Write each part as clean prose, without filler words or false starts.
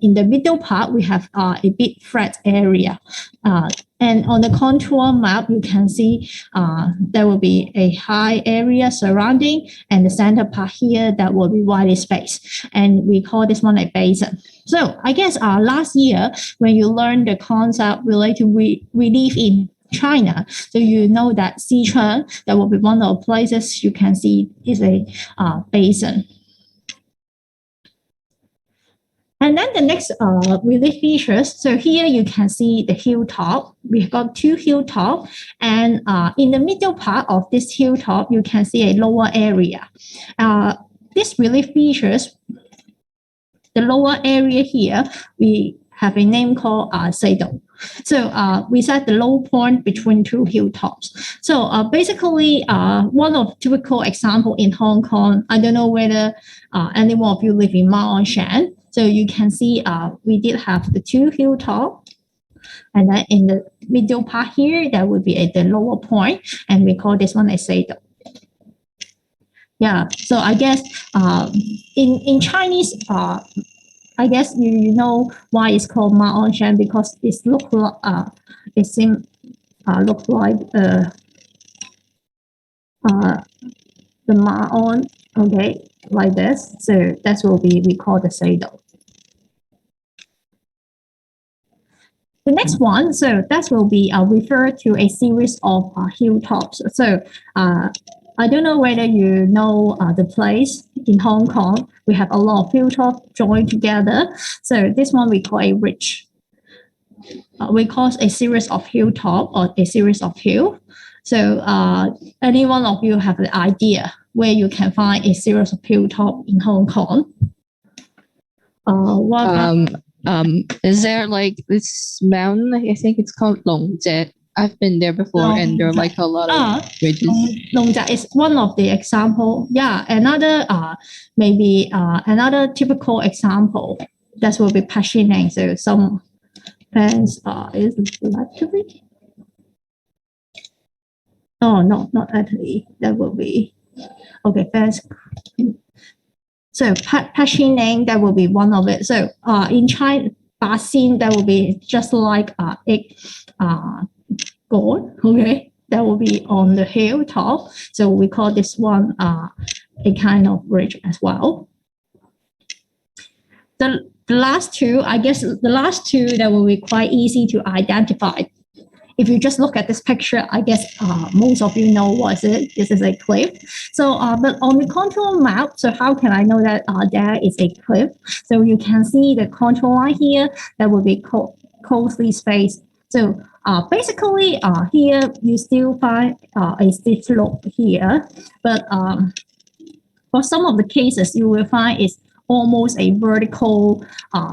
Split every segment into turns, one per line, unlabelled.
in the middle part, we have a big flat area. And on the contour map, you can see there will be a high area surrounding, and the center part here, that will be wide space. And we call this one a basin. So I guess last year, when you learned the concept related to relief in China, so you know that Sichuan, that will be one of the places you can see is a basin. And then the next relief features. So here you can see the hilltop. We've got two hilltops, and in the middle part of this hilltop, you can see a lower area. This relief features, the lower area here, we have a name called Saddle. So we set the low point between two hilltops. So basically, one of typical example in Hong Kong, I don't know whether any one of you live in Ma On Shan. So you can see we did have the two hilltops, and then in the middle part here, that would be at the lower point, and we call this one a saddle. Yeah, so I guess in Chinese, I guess you know why it's called Ma On Shan, because it look like it seems look like the Ma On, okay, like this. So that's what we call the saddle. The next one, so that will be referred to a series of hilltops. So I don't know whether you know the place in Hong Kong. We have a lot of hilltops joined together. So this one we call a ridge. We call a series of hilltop or a series of hill. So any one of you have the idea where you can find a series of hilltop in Hong Kong?
Is there like this mountain? I think it's called Long Jie. I've been there before, and there are like a lot of bridges.
Long Jie is one of the example. Yeah, another maybe another typical example that will be Pashineng. So some fans is actually. Oh no, not actually. That will be okay. Fans. So Pashineng, that will be one of it. So in China, Basin, that will be just like gold, okay? That will be on the hilltop. So we call this one a kind of ridge as well. The last two, I guess the last two that will be quite easy to identify. If you just look at this picture, I guess most of you know what is it. This is a cliff. So, but on the contour map, so how can I know that there is a cliff? So you can see the contour line here that will be closely spaced. So basically, here you still find a steep slope here, but for some of the cases, you will find it's almost a vertical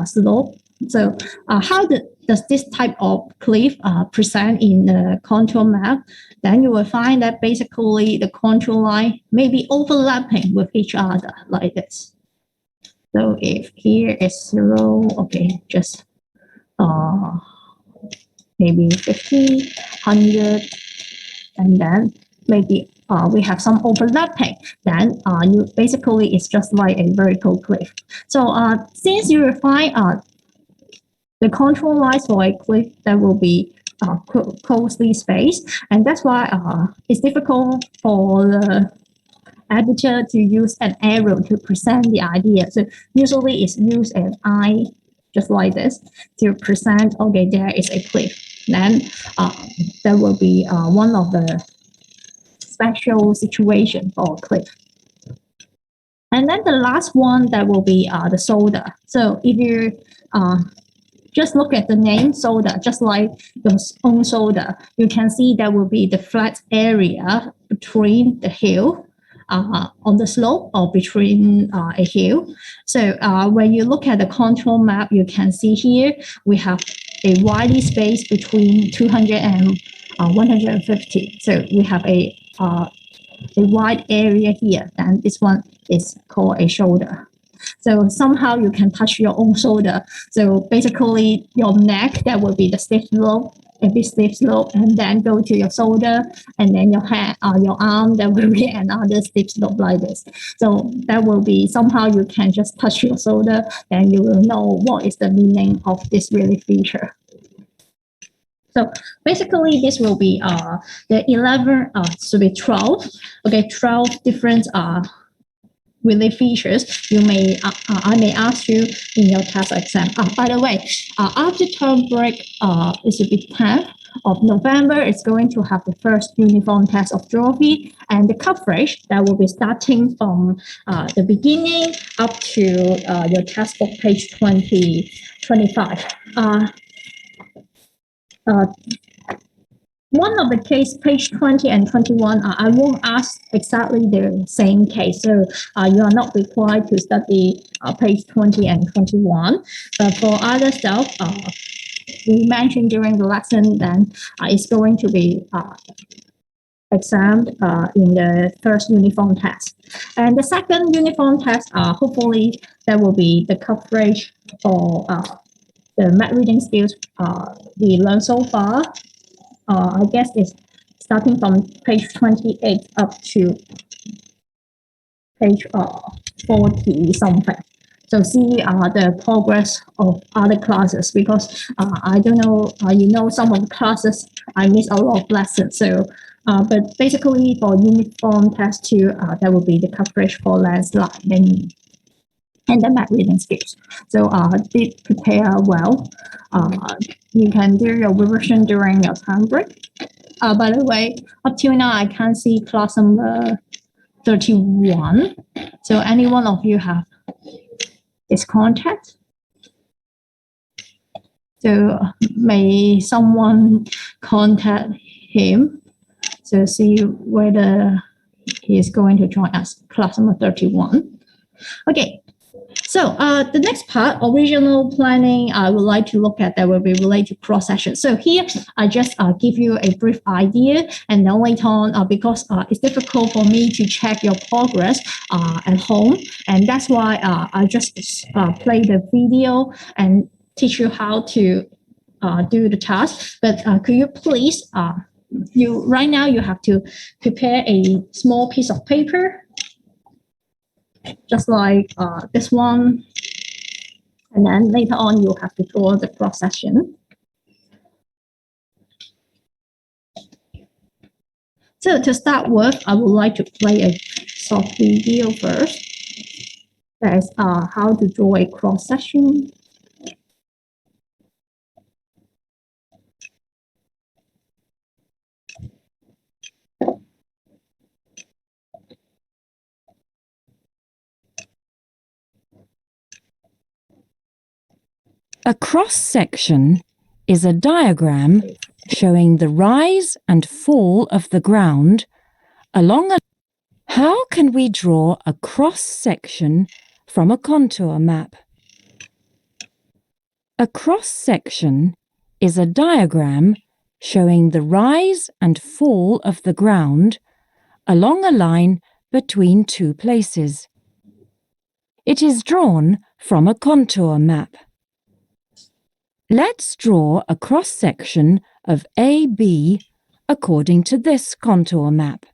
slope. So how does this type of cliff present in the contour map? Then you will find that basically the contour line may be overlapping with each other like this. So if here is 0, okay, just maybe 50, 100, and then maybe we have some overlapping, then you basically it's just like a vertical cliff. So since you will find the contour lines for a cliff that will be closely spaced, and that's why it's difficult for the editor to use an arrow to present the idea. So usually it's used an eye, just like this, to present, okay, there is a cliff. Then there will be one of the special situation for a cliff. And then the last one that will be the shoulder. So if you just look at the name shoulder, just like your own shoulder, you can see there will be the flat area between the hill on the slope or between a hill. So when you look at the contour map, you can see here we have a wide space between 200 and 150. So we have a wide area here, and this one is called a shoulder. So somehow you can touch your own shoulder. So basically your neck, that will be the stiff slope, a bit stiff slope, and then go to your shoulder, and then your hand, your arm, that will be another stiff slope like this. So that will be somehow you can just touch your shoulder, and you will know what is the meaning of this relief feature. So basically, this will be the 11, should be 12. Okay, 12 different relief features. You may I may ask you in your test exam. By the way, after term break, it should be 10th of November. It's going to have the first uniform test of geography, and the coverage that will be starting from the beginning up to your textbook page 25. One of the case, page 20 and 21, I won't ask exactly the same case. So you are not required to study page 20 and 21. But for other stuff, we mentioned during the lesson, then it's going to be examined in the first uniform test. And the second uniform test, hopefully, that will be the coverage for the math reading skills we learned so far. I guess it's starting from page 28 up to page 40 something. So see the progress of other classes, because I don't know, some of the classes I miss a lot of lessons. So, but basically for uniform test 2, that will be the coverage for landslide and the math reading skills. So did prepare well. You can do your revision during your time break. By the way, up till now, I can't see class number 31. So any one of you have his contact? So may someone contact him to see whether he is going to join us, class number 31. Okay. So the next part, original planning, I would like to look at that will be related to cross-section. So here, I just give you a brief idea, and then later on, because it's difficult for me to check your progress at home, and that's why I just play the video and teach you how to do the task. But could you please, right now you have to prepare a small piece of paper, just like this one. And then later on, you have to draw the cross section. So to start with, I would like to play a short video first. That is how to draw a cross section.
A cross-section is a diagram showing the rise and fall of the ground along a... How can we draw a cross-section from a contour map? A cross-section is a diagram showing the rise and fall of the ground along a line between two places. It is drawn from a contour map. Let's draw a cross-section of AB according to this contour map.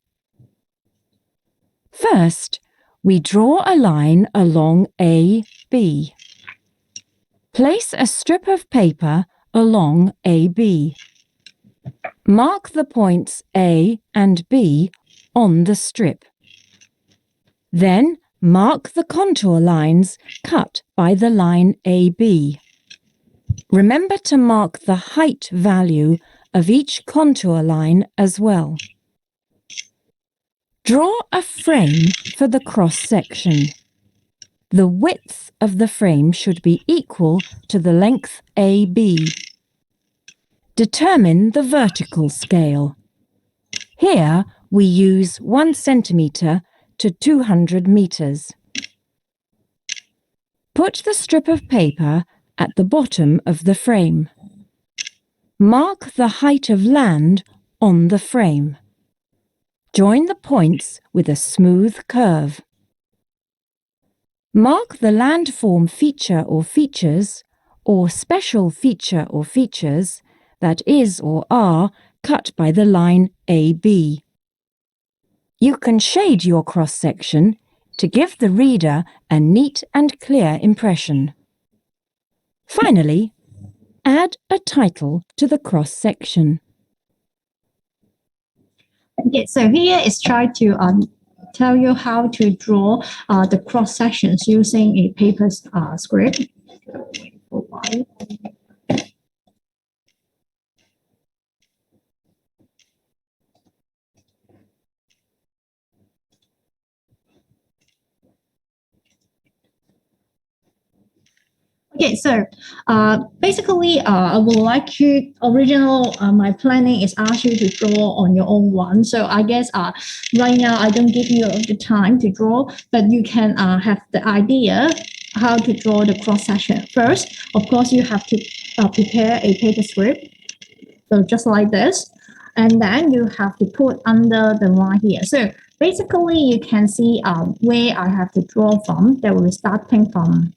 First, we draw a line along AB. Place a strip of paper along AB. Mark the points A and B on the strip. Then mark the contour lines cut by the line AB. Remember to mark the height value of each contour line as well. Draw a frame for the cross-section. The width of the frame should be equal to the length AB. Determine the vertical scale. Here we use 1 centimetre to 200 metres. Put the strip of paper at the bottom of the frame. Mark the height of land on the frame. Join the points with a smooth curve. Mark the landform feature or features, or special feature or features, that is or are cut by the line AB. You can shade your cross-section to give the reader a neat and clear impression. Finally, add a title to the cross-section.
Okay, so here is try to tell you how to draw the cross sections using a paper script. Okay, so basically, I would like you, my planning is ask you to draw on your own one. So I guess right now I don't give you the time to draw, but you can have the idea how to draw the cross section. First, of course, you have to prepare a paper script. So just like this. And then you have to put under the line here. So basically, you can see where I have to draw from. That will be starting from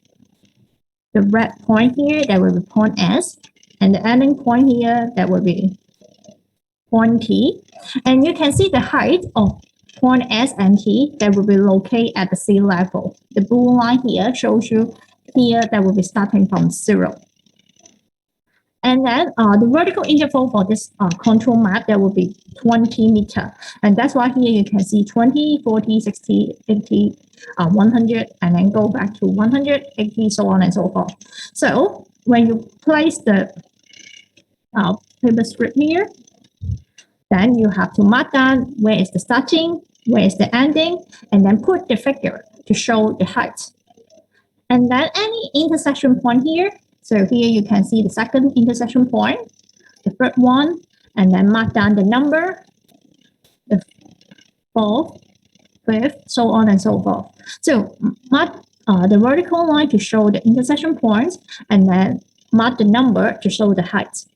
the red point here, that will be point S, and the ending point here, that will be point T. And you can see the height of point S and T that will be located at the sea level. The blue line here shows you here that will be starting from 0. And then the vertical interval for this contour map, that will be 20 meter. And that's why here you can see 20, 40, 60, 80, 100, and then go back to 180, so on and so forth. So when you place the paper script here, then you have to mark down where is the starting, where is the ending, and then put the figure to show the height. And then any intersection point here, so here you can see the second intersection point, the third one, and then mark down the number, the fourth, fifth, so on and so forth. So mark the vertical line to show the intersection points, and then mark the number to show the height.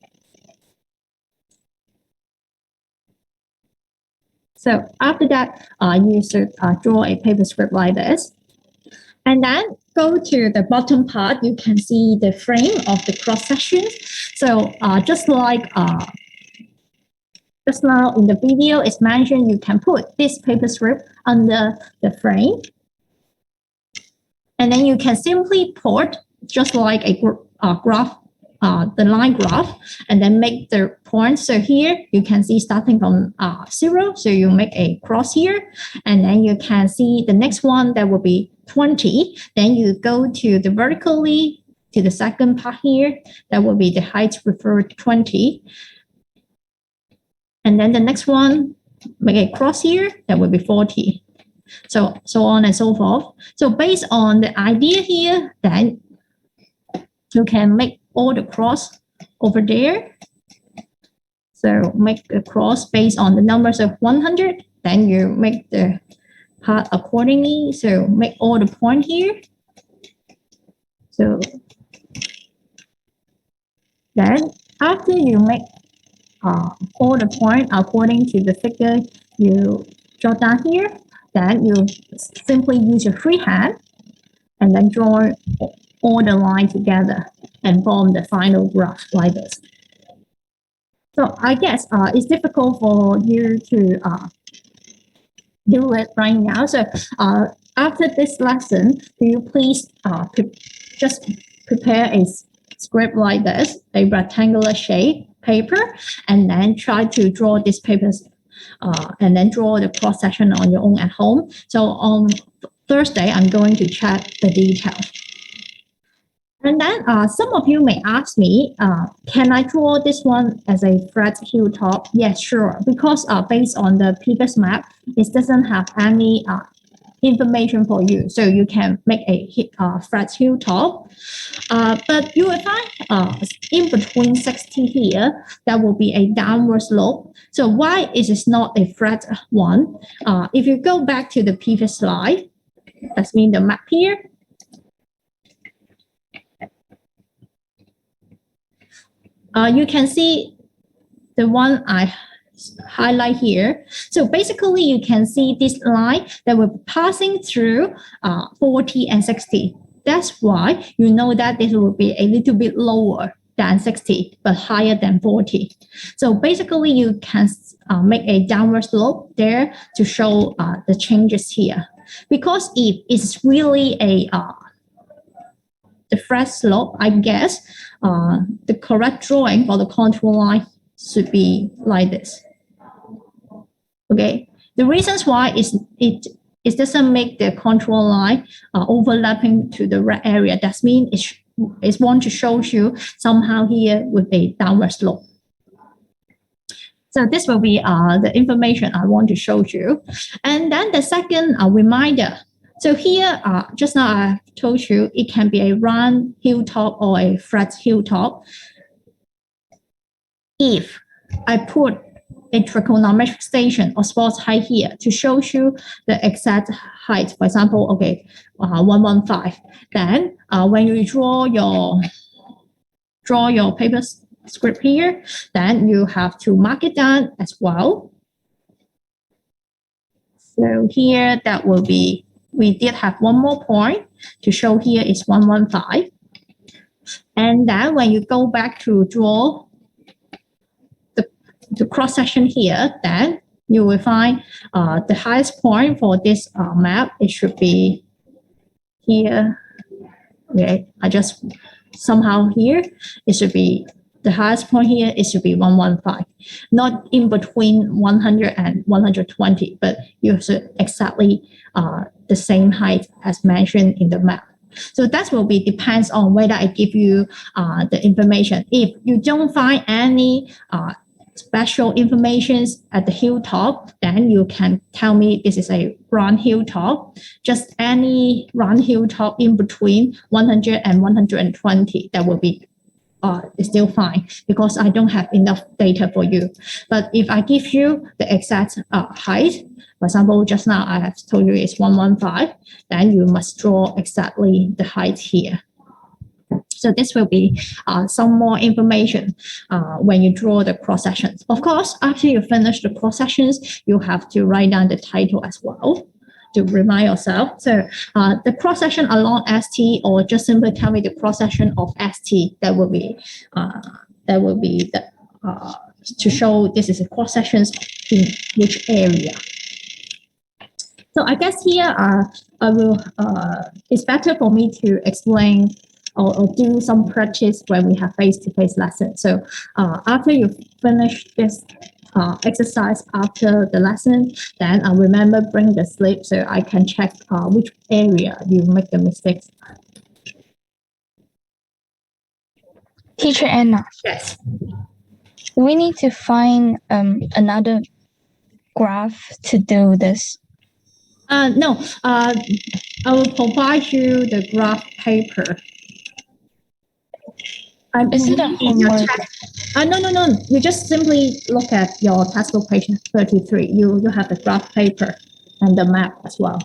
So after that, you should draw a paper script like this. And then go to the bottom part, you can see the frame of the cross sections. So just like just now in the video, it's mentioned you can put this paper script under the frame. And then you can simply put just like a graph, the line graph, and then make the points. So here you can see starting from 0, so you make a cross here, and then you can see the next one that will be 20. Then you go to the vertically to the second part here, that will be the height referred to 20. And then the next one, make a cross here, that will be 40. So on and so forth. So based on the idea here, then you can make all the cross over there. So make the cross based on the numbers of 100. Then you make the part accordingly. So make all the point here. So then after you make all the point according to the figure you jot down here, then you simply use your freehand and then draw all the line together and form the final graph like this. So I guess it's difficult for you to do it right now. So after this lesson, do you please just prepare a script like this, a rectangular shape paper, and then try to draw these papers and then draw the cross section on your own at home. So on Thursday, I'm going to check the details. And then some of you may ask me, can I draw this one as a flat hilltop? Yes, sure, because based on the previous map, it doesn't have any information for you. So you can make a flat hilltop. But you will find in between 60 here, that will be a downward slope. So why is it not a flat one? If you go back to the previous slide, that's mean the map here. You can see the one I highlight here. So basically, you can see this line that will be passing through 40 and 60. That's why you know that this will be a little bit lower than 60, but higher than 40. So basically, you can make a downward slope there to show the changes here. Because if it's really the flat slope, I guess the correct drawing for the contour line should be like this. Okay. The reasons why is it doesn't make the contour line overlapping to the red area. That means it's want to show you somehow here with a downward slope. So this will be the information I want to show you. And then the second reminder. So here, just now I told you it can be a round hilltop or a flat hilltop. If I put a trigonometric station or sports height here to show you the exact height, for example, okay, 115. Then when you draw your paper script here, then you have to mark it down as well. So here that will be, we did have one more point to show here is 115. And then when you go back to draw the cross section here, then you will find the highest point for this map. It should be here. Okay, I just somehow here it should be the highest point here. It should be 115, not in between 100 and 120, but you should exactly the same height as mentioned in the map. So that will be depends on whether I give you the information. If you don't find any special information at the hilltop, then you can tell me this is a round hilltop. Just any round hilltop in between 100 and 120, that will be still fine because I don't have enough data for you. But if I give you the exact height, for example, just now I have told you it's 115, then you must draw exactly the height here. So this will be some more information when you draw the cross sections. Of course, after you finish the cross sections, you have to write down the title as well to remind yourself. So the cross section along ST, or just simply tell me the cross section of ST. That will be the to show this is a cross sections in which area. So I guess here I will. It's better for me to explain or do some practice when we have face-to-face lessons. So after you finish this exercise after the lesson, then remember bring the slip so I can check which area you make the mistakes.
Teacher Anna.
Yes.
We need to find another graph to do this.
No, I will provide you the graph paper.
Is it a homework?
No. You just simply look at your textbook page 33. You have the graph paper and the map as well.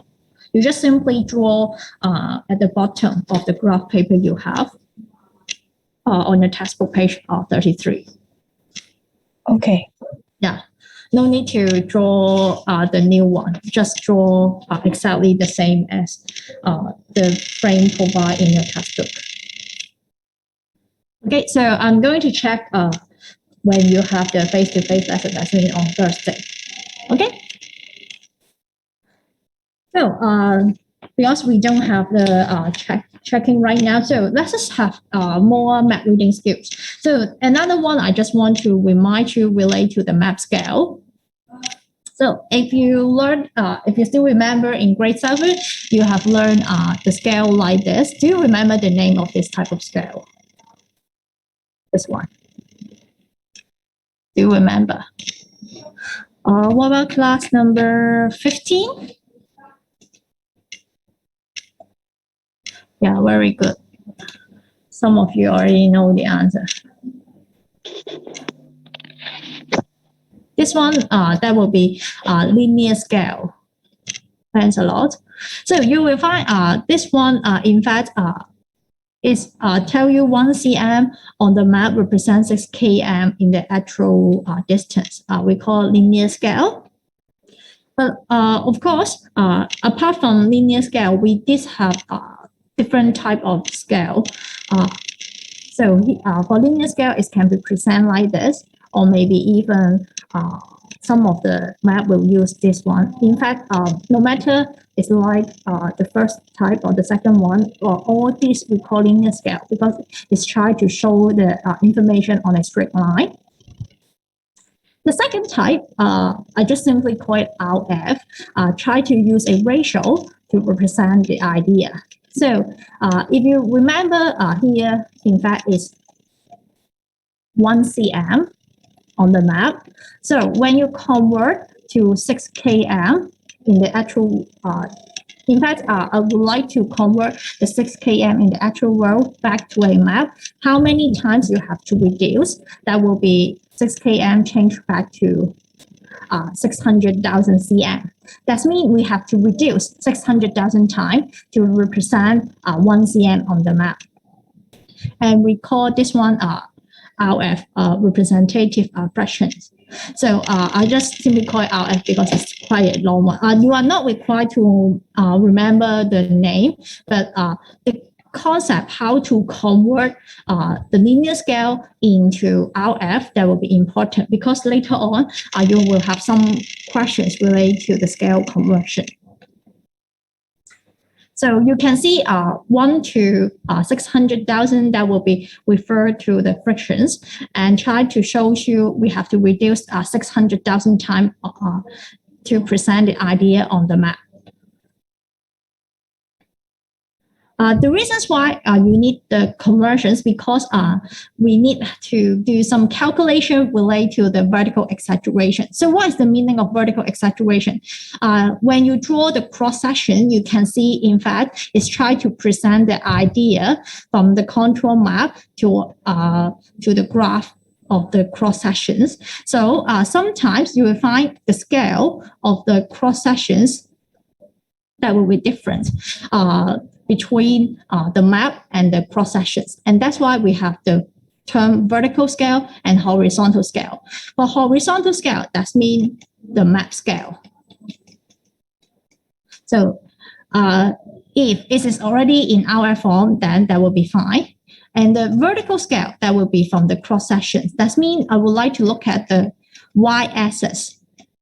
You just simply draw at the bottom of the graph paper you have on the textbook page 33.
Okay.
Yeah. No need to draw the new one. Just draw exactly the same as the frame provided in your textbook. Okay, so I'm going to check when you have the face-to-face lesson on Thursday. Okay. So because we don't have the checking right now, so let's just have more map reading skills. So another one I just want to remind you relate to the map scale. So if you learn, if you still remember in grade 7, you have learned the scale like this. Do you remember the name of this type of scale? This one. Do you remember? What about class number 15? Yeah, very good. Some of you already know the answer. This one, that will be linear scale. Thanks a lot. So you will find this one, in fact, is tell you 1 cm on the map represents 6 km in the actual distance. We call it linear scale. But of course, apart from linear scale, we did have different type of scale. So for linear scale, it can be presented like this, or maybe even some of the map will use this one. In fact, no matter it's like the first type or the second one, or all these we call linear scale because it's trying to show the information on a straight line. The second type, I just simply call it RF, try to use a ratio to represent the idea. So if you remember here, in fact, it's 1 cm on the map. So when you convert to 6 km in the actual, in fact, I would like to convert the 6 km in the actual world back to a map. How many times you have to reduce? That will be 6 km changed back to 600,000 cm. That means we have to reduce 600,000 times to represent 1 cm on the map. And we call this one RF, representative fractions. So I just simply call it RF because it's quite a long one. You are not required to remember the name, but the concept how to convert the linear scale into RF, that will be important because later on you will have some questions related to the scale conversion. So you can see 1 to 600,000 that will be referred to the frictions, and try to show you we have to reduce 600,000 times to present the idea on the map. The reasons why you need the conversions because we need to do some calculation related to the vertical exaggeration. So what is the meaning of vertical exaggeration? When you draw the cross section, you can see, in fact, it's trying to present the idea from the contour map to the graph of the cross sections. So sometimes you will find the scale of the cross sections that will be different between the map and the cross sections. And that's why we have the term vertical scale and horizontal scale. For horizontal scale, that means the map scale. So if it is already in our form, then that will be fine. And the vertical scale, that will be from the cross sections. That means I would like to look at the y-axis.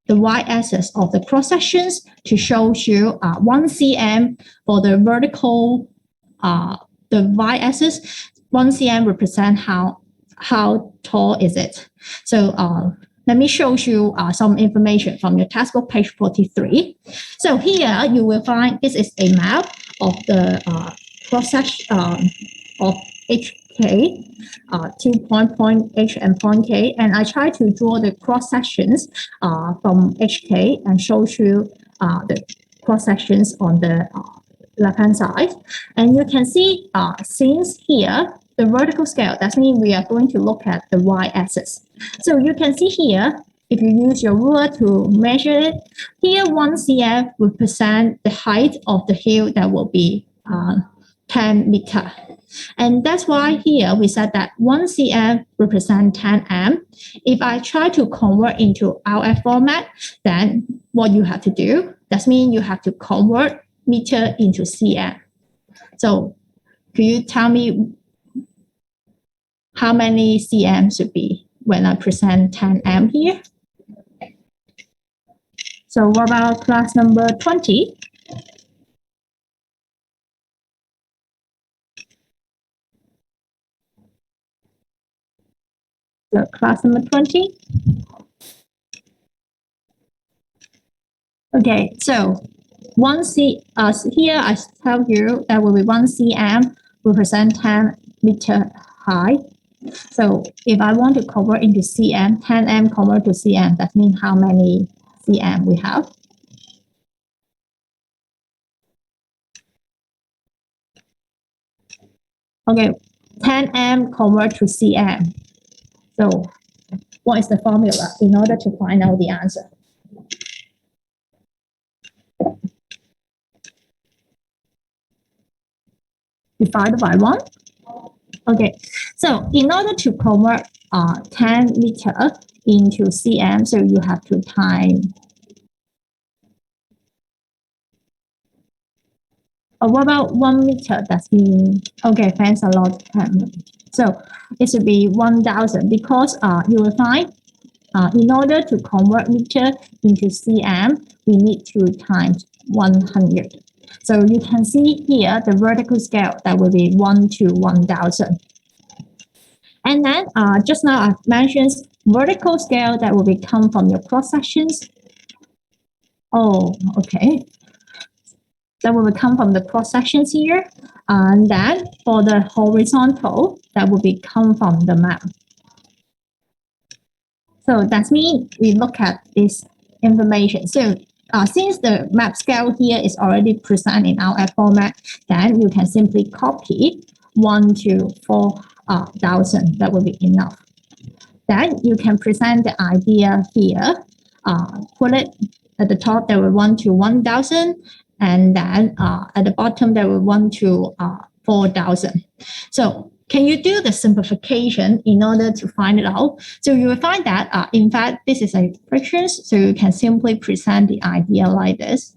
The y-axis of the cross sections to show you 1 cm for the vertical, the y-axis, 1 cm represent how tall is it. So let me show you some information from your textbook, page 43. So here you will find this is a map of the cross section of HK. 2 point H and point K, and I try to draw the cross sections from HK and show you the cross sections on the left hand side. And you can see since here the vertical scale, that means we are going to look at the y-axis. So you can see here, if you use your ruler to measure it, here 1 cm represent the height of the hill that will be 10 meters. And that's why here we said that 1 cm represents 10 m. If I try to convert into RF format, then what you have to do, that means you have to convert meter into cm. So could you tell me how many cm should be when I present 10 m here? So what about class number 20? So class number 20. Okay, so 1 c, here I tell you that will be 1 cm represent 10 meter high. So if I want to convert into cm, 10 m convert to cm, that means how many cm we have? Okay, 10 m convert to cm. So what is the formula in order to find out the answer? Divided by 1. Okay, so in order to convert 10 meter into cm, so you have to time. What about 1 meter? That's mean, okay, thanks a lot. So it should be 1,000 because you will find in order to convert meter into cm, we need to times 100. So you can see here the vertical scale that will be 1 to 1,000. And then just now I've mentioned vertical scale that will be come from your cross sections. Oh, okay. That will come from the cross sections here. And then for the horizontal, that will be come from the map. So that means we look at this information. So since the map scale here is already present in our F format, then you can simply copy 1 to 4,000. That will be enough. Then you can present the idea here. Put it at the top, there will 1 to 1,000. And then at the bottom, there will 1 to 4,000. So can you do the simplification in order to find it out? So you will find that, in fact, this is a fraction, so you can simply present the idea like this.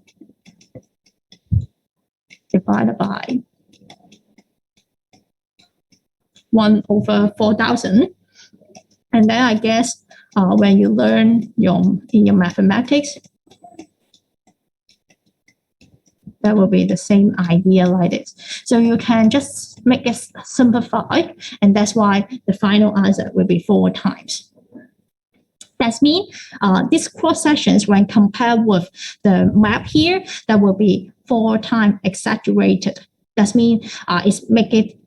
Divided by 1 over 4,000. And then I guess when you learn in your mathematics, that will be the same idea like this. So you can just make it simplified, and that's why the final answer will be 4 times. That means these cross sections, when compared with the map here, that will be 4 times exaggerated. That means it's make it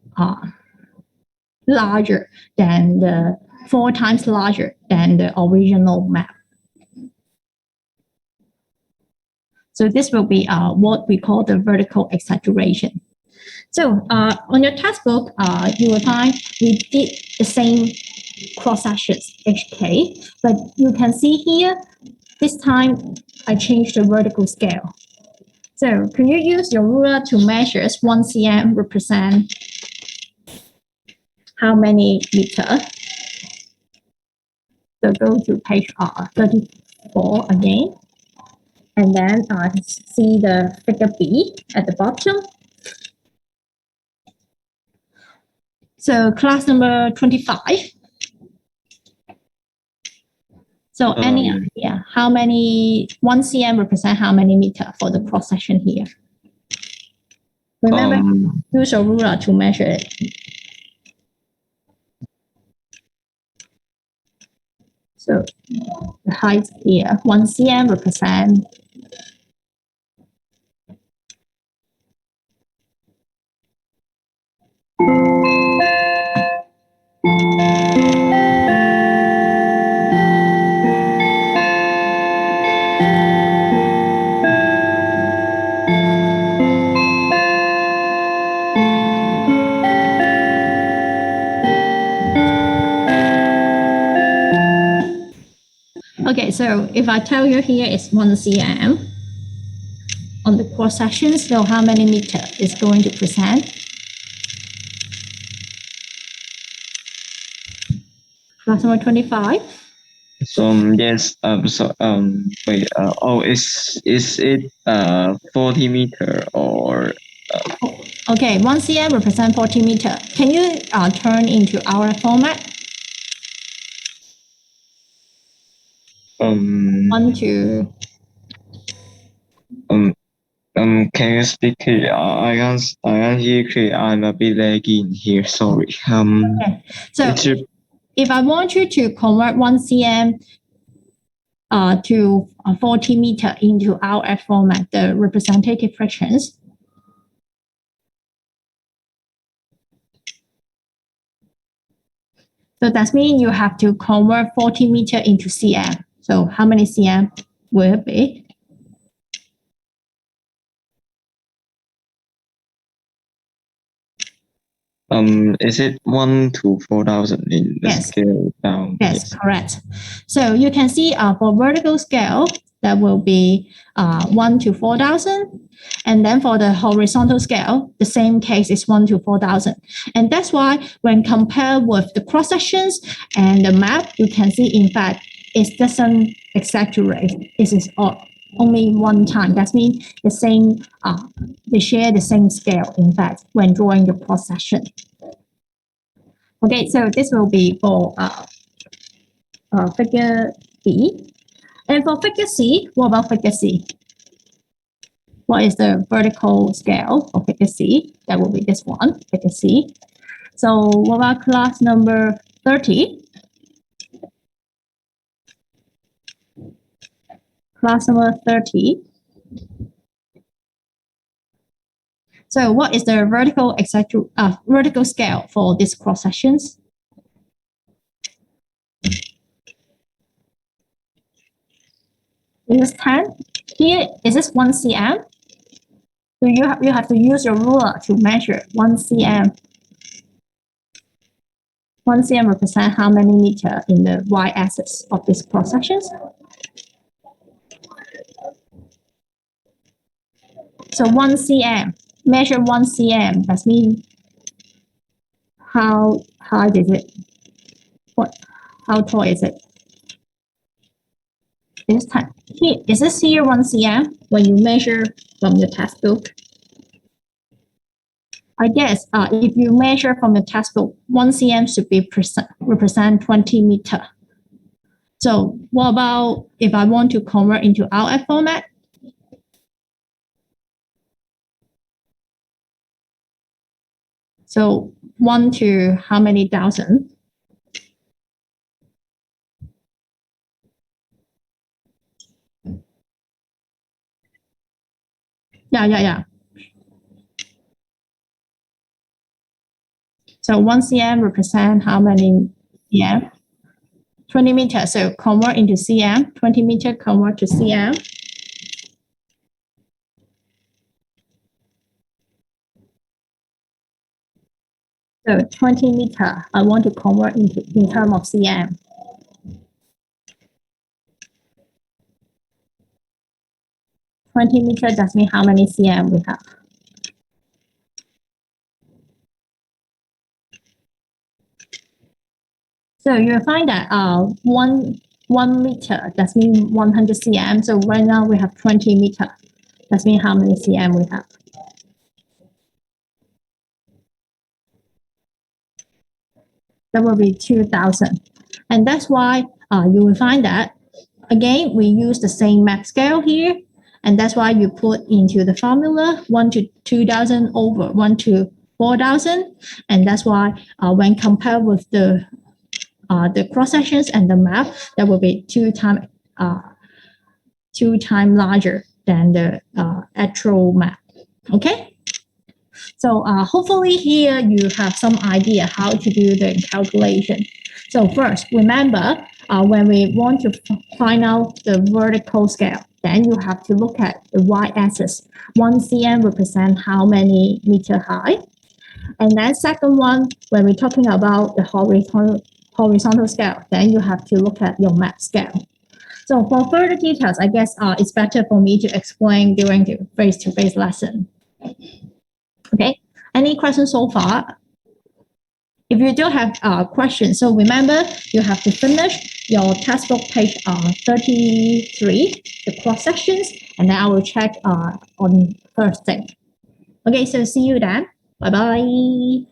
larger than 4 times larger than the original map. So this will be what we call the vertical exaggeration. So on your textbook, you will find we did the same cross sections HK, but you can see here, this time I changed the vertical scale. So can you use your ruler to measure 1 cm represent how many meter? So go to page 34 again. And then see the figure B at the bottom. So class number 25. So any idea how many 1 cm represent how many meter for the cross section here? Remember, use a ruler to measure it. So the height here, 1 cm represent . Okay, so if I tell you here is 1 cm on the cross section, so how many meter is going to present? Class number 25.
Yes. Wait. Is it 40 meter or?
Okay, 1 cm represent 40 meter. Can you turn into our format? 1 to.
Can you speak clearly? I can't hear clearly. I'm a bit lagging here. Sorry.
Okay. So if I want you to convert 1 cm to 40 meter into our format, the representative fractions. So that means you have to convert 40 meter into cm. So how many cm will it be?
Is it 1 to 4,000 in the scale down?
Yes, correct. So you can see for vertical scale, that will be 1 to 4,000. And then for the horizontal scale, the same case is 1 to 4,000. And that's why when compared with the cross sections and the map, you can see, in fact, it doesn't exaggerate. This is only one time. That means the same, they share the same scale, in fact, when drawing the cross section. Okay, so this will be for figure B. And for figure C, what about figure C? What is the vertical scale for figure C? That will be this one, figure C. So what about class number 30? Class number 30. So what is the vertical scale for these cross sections? Is this 10? Here, is this 1 cm? So you have to use your ruler to measure 1 cm. 1 cm represent how many meter in the y-axis of these cross sections? So 1 cm, measure 1 cm. That means how high is it? How tall is it? Is this here 1 cm when you measure from your textbook? I guess if you measure from the textbook, 1 cm should be represent 20 meter. So what about if I want to convert into RF format? So 1 to how many thousand? Yeah. So 1 cm represent how many cm? 20 meters. So convert into cm. 20 meter convert to cm. So 20 meter, I want to convert in terms of cm. $20 meters, that means how many cm we have? So you'll find that 1 meter, that means 100 cm. So right now we have 20 meter. That means how many cm we have? That will be 2,000. And that's why you will find that, again, we use the same map scale here. And that's why you put into the formula 1 to 2,000 over 1 to 4,000. And that's why when compared with the cross sections and the map, that will be two times larger than the actual map. Okay. So hopefully here you have some idea how to do the calculation. So first, remember when we want to find out the vertical scale, then you have to look at the y-axis. 1 cm represent how many meter high. And then second one, when we're talking about the horizontal scale, then you have to look at your map scale. So for further details, I guess it's better for me to explain during the face-to-face lesson. Okay, any questions so far? If you don't have questions, so remember you have to finish your textbook page 33, the cross sections, and then I will check on Thursday. Okay, so see you then. Bye-bye.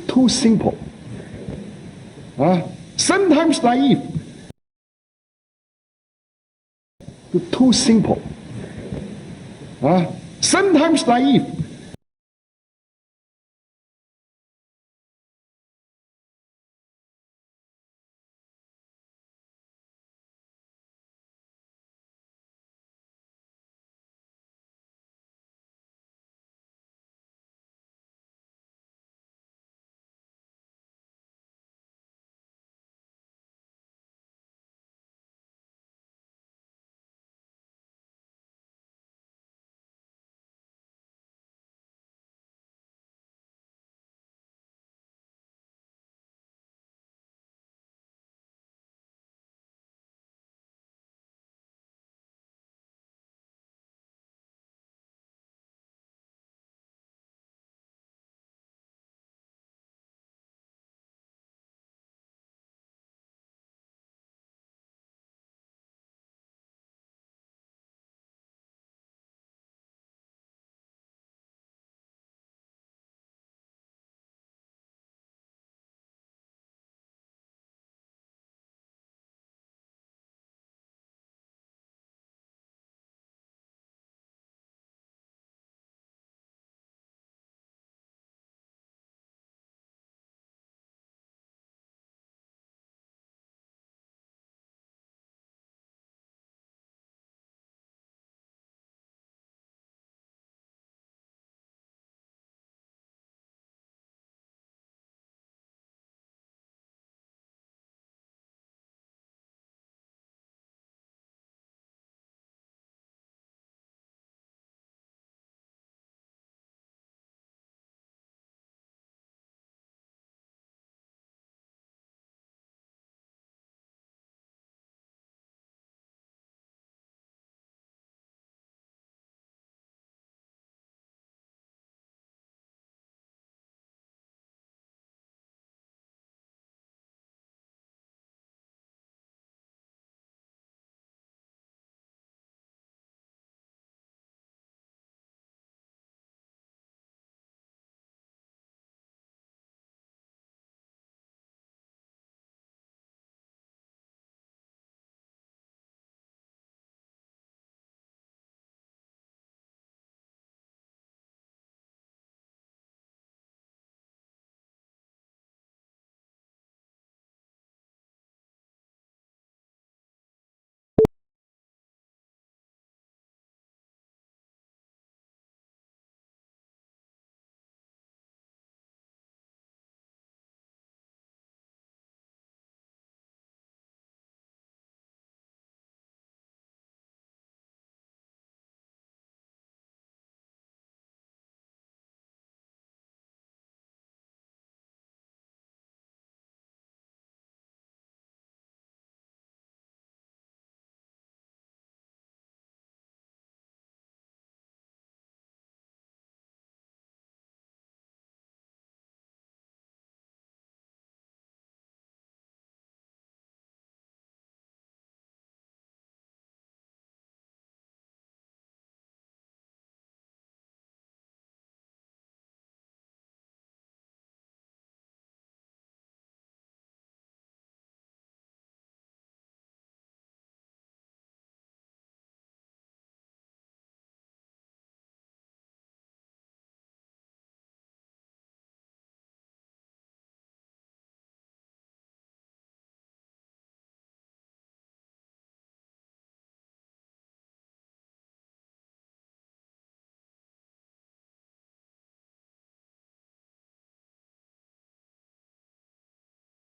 Too simple. Sometimes naive. Too simple. Sometimes naive.